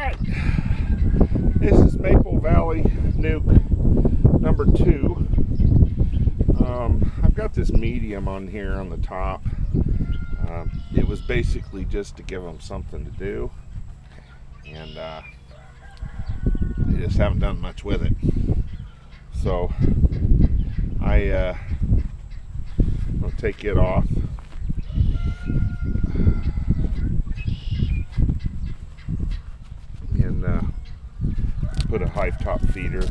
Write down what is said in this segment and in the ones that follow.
Alright, this is Valley Nuc number 2. I've got this medium on here on the top. It was basically just to give them something to do, and they just haven't done much with it. So I'll take it off. And put a hive top feeder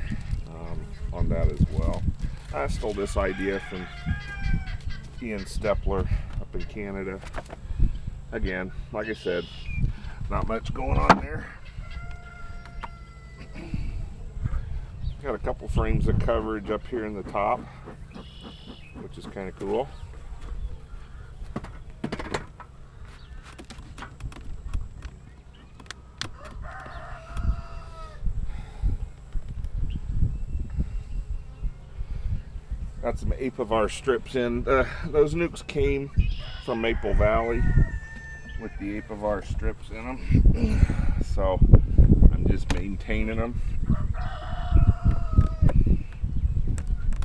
on that as well. I stole this idea from Ian Stepler up in Canada. Again, like I said, not much going on there. Got a couple frames of coverage up here in the top, which is kind of cool. Got some Apivar strips in. Those nucs came from Maple Valley with the Apivar strips in them. So I'm just maintaining them.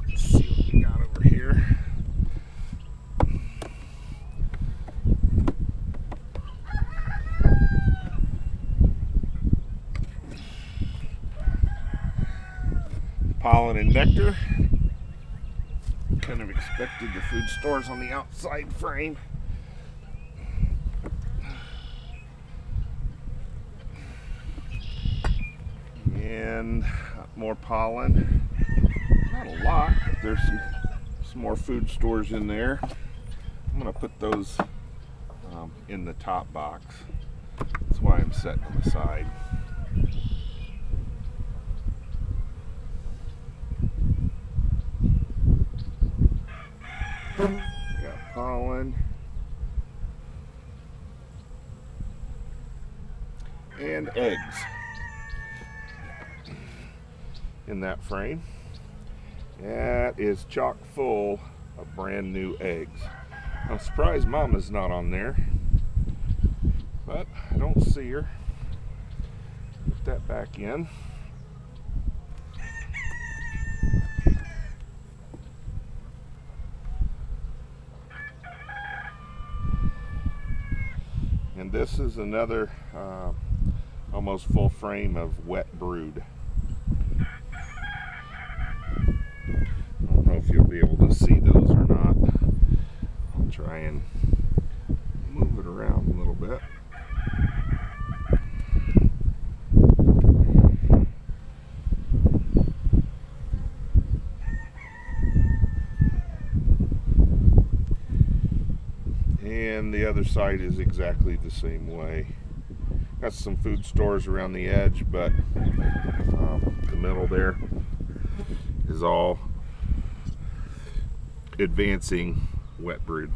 Let's see what we got over here. Pollen and nectar. Kind of expected the food stores on the outside frame. And more pollen. Not a lot, but there's some more food stores in there. I'm going to put those in the top box. That's why I'm setting them aside. Got pollen and eggs in that frame. That is chock full of brand new eggs. I'm surprised Mama's not on there, but I don't see her. Put that back in. And this is another almost full frame of wet brood. I don't know if you'll be able to see those or not. I'll try and move it around a little bit. And the other side is exactly the same way. Got some food stores around the edge, but the middle there is all advancing wet brood.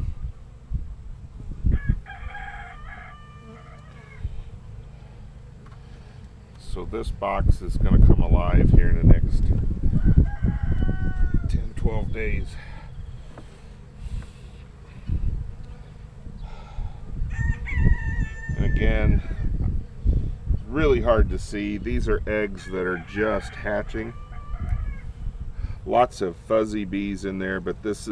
So this box is going to come alive here in the next 10-12 days. And again, really hard to see. These are eggs that are just hatching. Lots of fuzzy bees in there, but this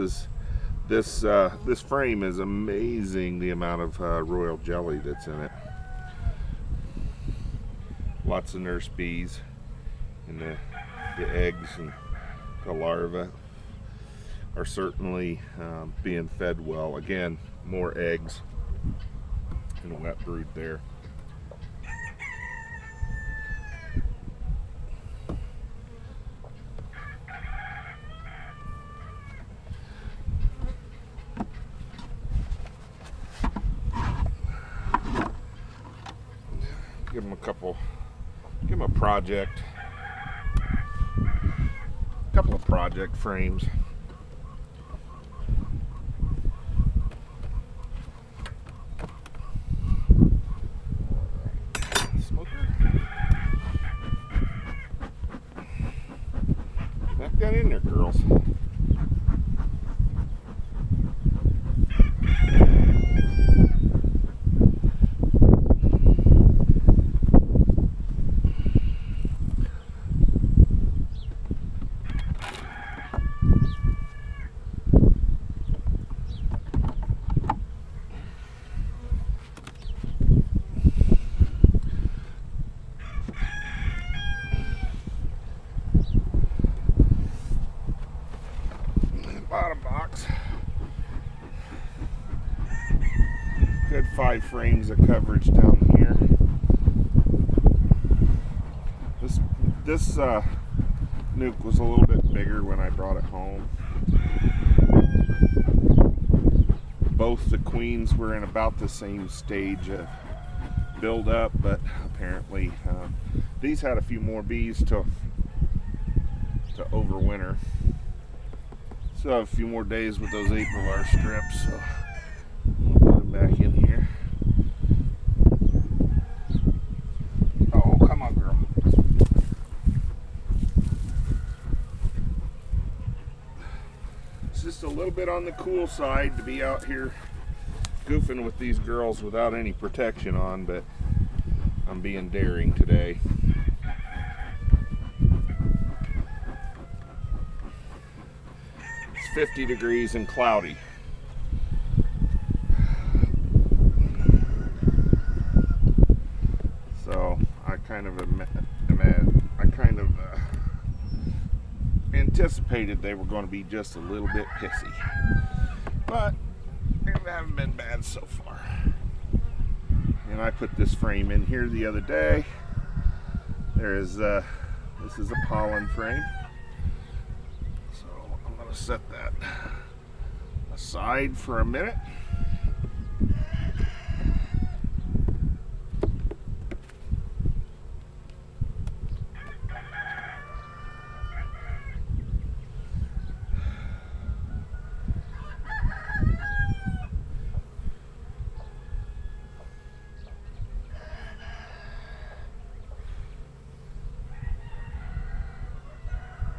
frame is amazing, the amount of royal jelly that's in it. Lots of nurse bees, and the eggs and the larvae are certainly being fed well. Again, more eggs and wet brood there. Give them a project, a couple of project frames. Smoker, back that in there, girls. good 5 frames of coverage down here. This nuc was a little bit bigger when I brought it home. Both the queens were in about the same stage of build up, but apparently these had a few more bees to overwinter. So I have a few more days with those April strips, so I'll put them back in here. Oh, come on, girl. It's just a little bit on the cool side to be out here goofing with these girls without any protection on, but I'm being daring today. It's 50 degrees and cloudy. So I kind of anticipated they were going to be just a little bit pissy, but they haven't been bad so far. And I put this frame in here the other day. This is a pollen frame, so I'm going to set that aside for a minute.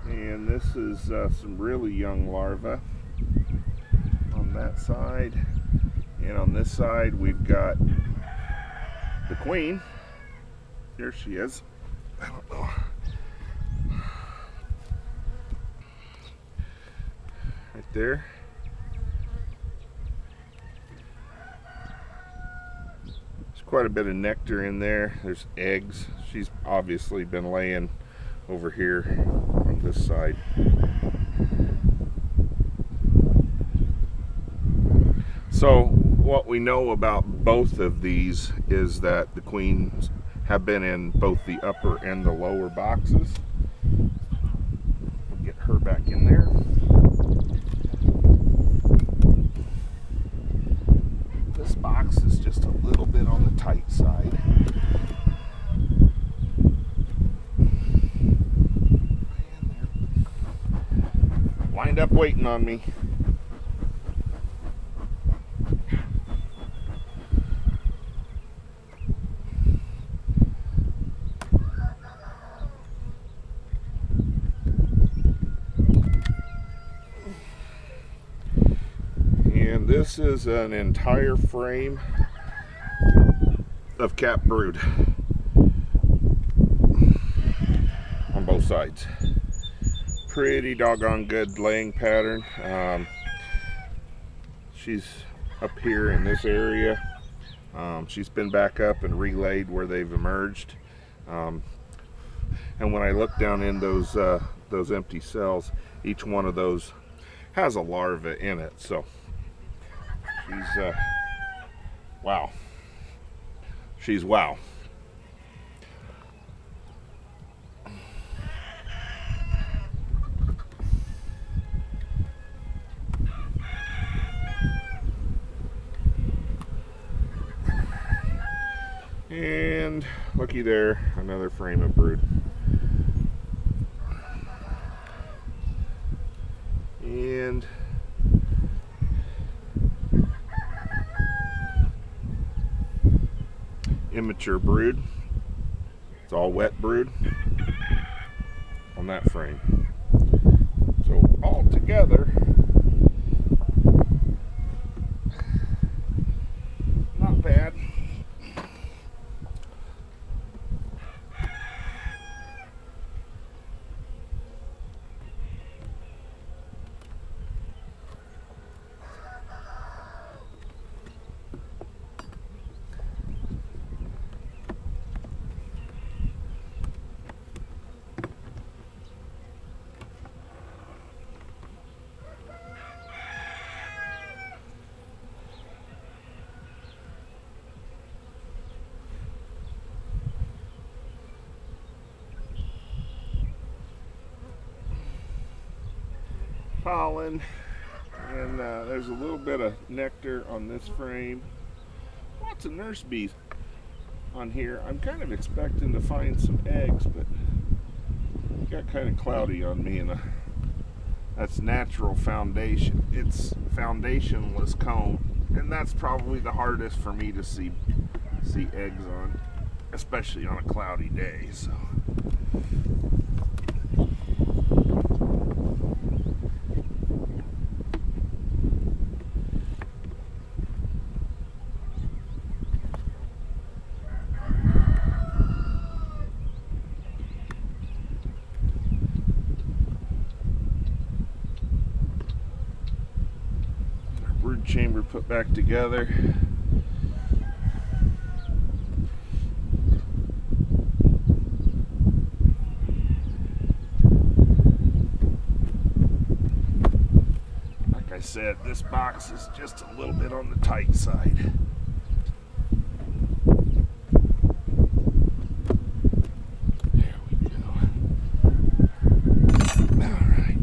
And this is some really young larvae on that side. And on this side we've got the queen. Here she is. I don't know. Right there. There's quite a bit of nectar in there. There's eggs. She's obviously been laying over here on this side. So what we know about both of these is that the queens have been in both the upper and the lower boxes. We'll get her back in there. This box is just a little bit on the tight side. Lined up waiting on me. And this is an entire frame of cap brood on both sides. Pretty doggone good laying pattern. She's up here in this area. She's been back up and relayed where they've emerged. And when I look down in those empty cells, each one of those has a larva in it. So she's wow. She's wow. And looky there, another frame of brood. And immature brood. It's all wet brood on that frame. So all together, not bad. pollen, and there's a little bit of nectar on this frame. Lots of nurse bees on here. I'm kind of expecting to find some eggs, but it got kind of cloudy on me, and that's natural foundation. It's foundationless comb, and that's probably the hardest for me to see eggs on, especially on a cloudy day. So our brood chamber put back together. I said, this box is just a little bit on the tight side. There we go. All right.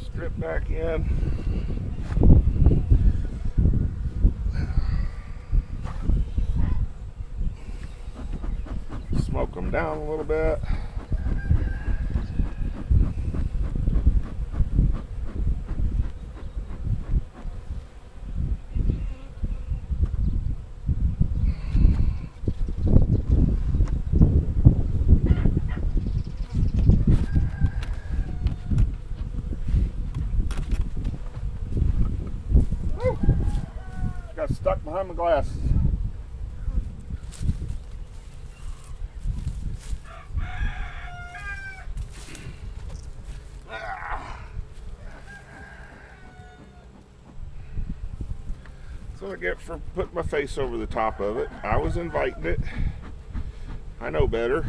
Strip back in. Smoke them down a little bit. Woo! Got stuck behind my glasses. That's what I get for putting my face over the top of it. I was inviting it. I know better.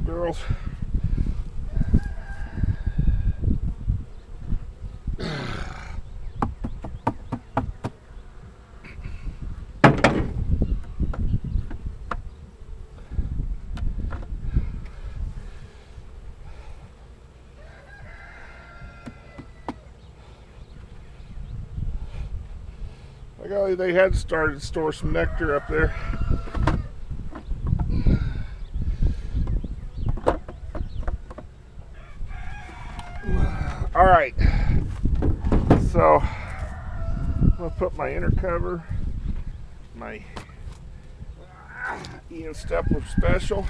Girls. By golly, they had started to store some nectar up there. All right, so I'm gonna put my inner cover, my Ian Stepler Special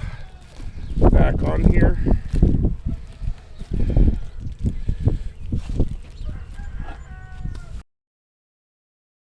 back on here.